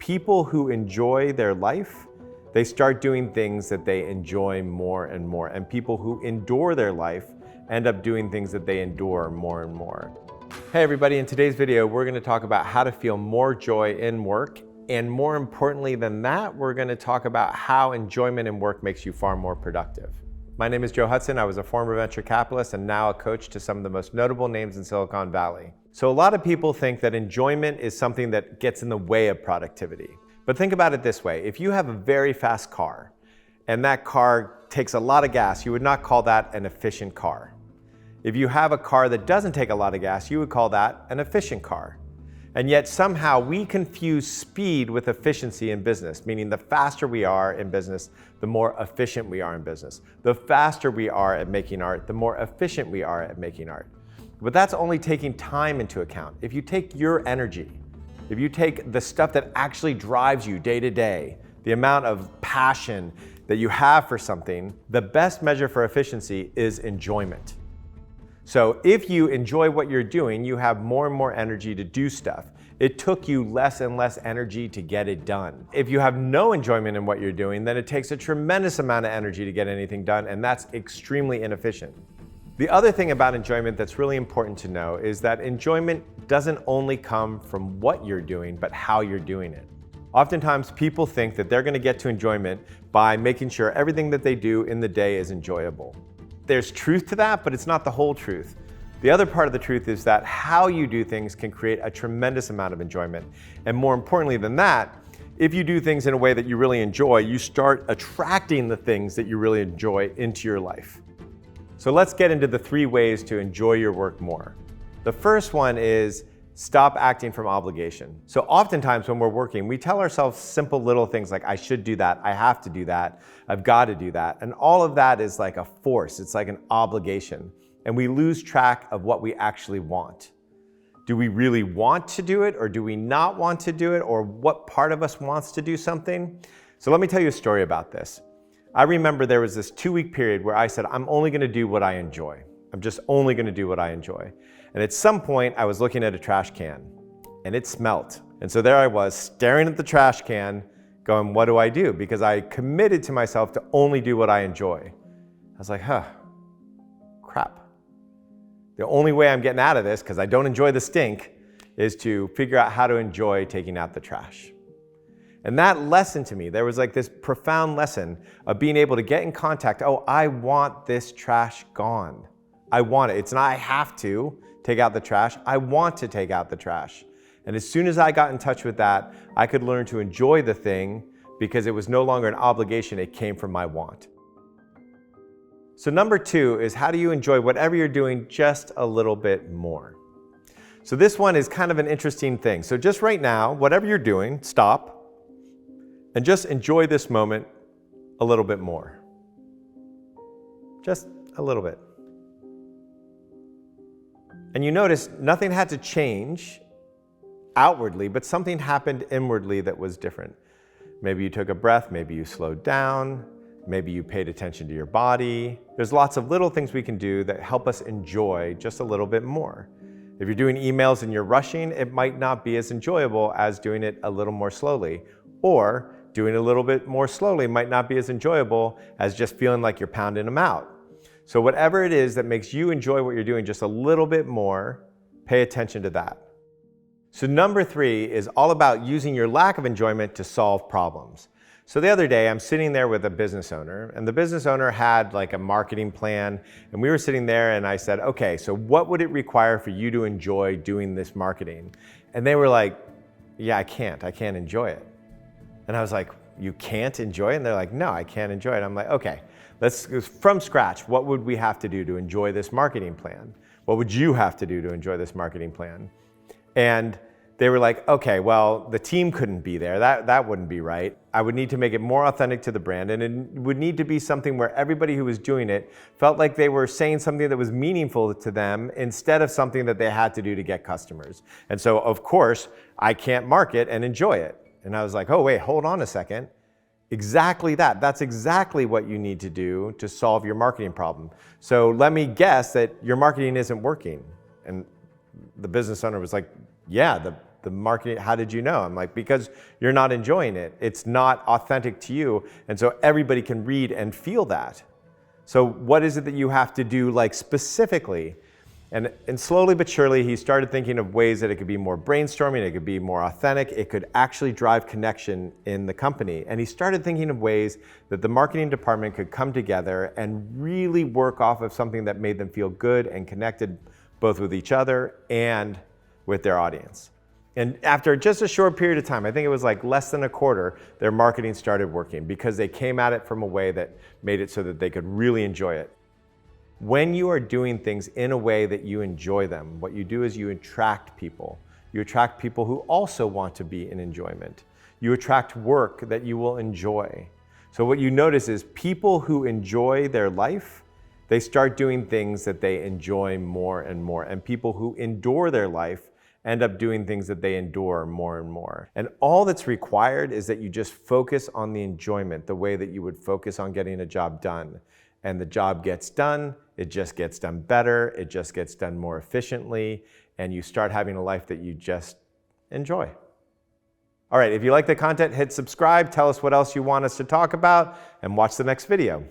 People who enjoy their life, they start doing things that they enjoy more and more. And people who endure their life end up doing things that they endure more and more. Hey everybody, in today's video, we're gonna talk about how to feel more joy in work. And more importantly than that, we're gonna talk about how enjoyment in work makes you far more productive. My name is Joe Hudson. I was a former venture capitalist and now a coach to some of the most notable names in Silicon Valley. So a lot of people think that enjoyment is something that gets in the way of productivity. But think about it this way. If you have a very fast car and that car takes a lot of gas, you would not call that an efficient car. If you have a car that doesn't take a lot of gas, you would call that an efficient car. And yet somehow we confuse speed with efficiency in business, meaning the faster we are in business, the more efficient we are in business. The faster we are at making art, the more efficient we are at making art. But that's only taking time into account. If you take your energy, if you take the stuff that actually drives you day to day, the amount of passion that you have for something, the best measure for efficiency is enjoyment. So if you enjoy what you're doing, you have more and more energy to do stuff. It took you less and less energy to get it done. If you have no enjoyment in what you're doing, then it takes a tremendous amount of energy to get anything done, and that's extremely inefficient. The other thing about enjoyment that's really important to know is that enjoyment doesn't only come from what you're doing, but how you're doing it. Oftentimes people think that they're gonna get to enjoyment by making sure everything that they do in the day is enjoyable. There's truth to that, but it's not the whole truth. The other part of the truth is that how you do things can create a tremendous amount of enjoyment. And more importantly than that, if you do things in a way that you really enjoy, you start attracting the things that you really enjoy into your life. So let's get into the 3 ways to enjoy your work more. The first one is stop acting from obligation. So oftentimes when we're working, we tell ourselves simple little things like, I should do that, I have to do that, I've got to do that. And all of that is like a force, it's like an obligation. And we lose track of what we actually want. Do we really want to do it, or do we not want to do it, or what part of us wants to do something? So let me tell you a story about this. I remember there was this 2-week period where I said, I'm only gonna do what I enjoy. I'm just only gonna do what I enjoy. And at some point I was looking at a trash can and it smelt. And so there I was staring at the trash can going, what do I do? Because I committed to myself to only do what I enjoy. I was like, crap. The only way I'm getting out of this, because I don't enjoy the stink, is to figure out how to enjoy taking out the trash. And that lesson to me, there was like this profound lesson of being able to get in contact. Oh, I want this trash gone. I want it. It's not I have to take out the trash. I want to take out the trash. And as soon as I got in touch with that, I could learn to enjoy the thing because it was no longer an obligation. It came from my want. So number 2 is, how do you enjoy whatever you're doing just a little bit more? So this one is kind of an interesting thing. So just right now, whatever you're doing, stop and just enjoy this moment a little bit more. Just a little bit. And you notice nothing had to change outwardly, but something happened inwardly that was different. Maybe you took a breath, maybe you slowed down, maybe you paid attention to your body. There's lots of little things we can do that help us enjoy just a little bit more. If you're doing emails and you're rushing, it might not be as enjoyable as doing it a little more slowly. Or doing a little bit more slowly might not be as enjoyable as just feeling like you're pounding them out. So whatever it is that makes you enjoy what you're doing just a little bit more, pay attention to that. So number 3 is all about using your lack of enjoyment to solve problems. So the other day I'm sitting there with a business owner, and the business owner had like a marketing plan, and we were sitting there and I said, okay, so what would it require for you to enjoy doing this marketing? And they were like, yeah, I can't enjoy it. And I was like, you can't enjoy it? And they're like, no, I can't enjoy it. I'm like, okay. Let's go from scratch. What would we have to do to enjoy this marketing plan? What would you have to do to enjoy this marketing plan? And they were like, okay, well, the team couldn't be there. That wouldn't be right. I would need to make it more authentic to the brand, and it would need to be something where everybody who was doing it felt like they were saying something that was meaningful to them instead of something that they had to do to get customers. And so, of course, I can't market and enjoy it. And I was like, oh, wait, hold on a second. Exactly that. That's exactly what you need to do to solve your marketing problem. So let me guess that your marketing isn't working. And the business owner was like, yeah, the the marketing, how did you know? I'm like, because you're not enjoying it. It's not authentic to you. And so everybody can read and feel that. So what is it that you have to do, like, specifically? And slowly but surely, he started thinking of ways that it could be more brainstorming, it could be more authentic, it could actually drive connection in the company. And he started thinking of ways that the marketing department could come together and really work off of something that made them feel good and connected both with each other and with their audience. And after just a short period of time, I think it was like less than a quarter, their marketing started working because they came at it from a way that made it so that they could really enjoy it. When you are doing things in a way that you enjoy them, what you do is you attract people. You attract people who also want to be in enjoyment. You attract work that you will enjoy. So what you notice is people who enjoy their life, they start doing things that they enjoy more and more. And people who endure their life end up doing things that they endure more and more. And all that's required is that you just focus on the enjoyment, the way that you would focus on getting a job done. And the job gets done, it just gets done better, it just gets done more efficiently, and you start having a life that you just enjoy. All right, if you like the content, hit subscribe, tell us what else you want us to talk about, and watch the next video.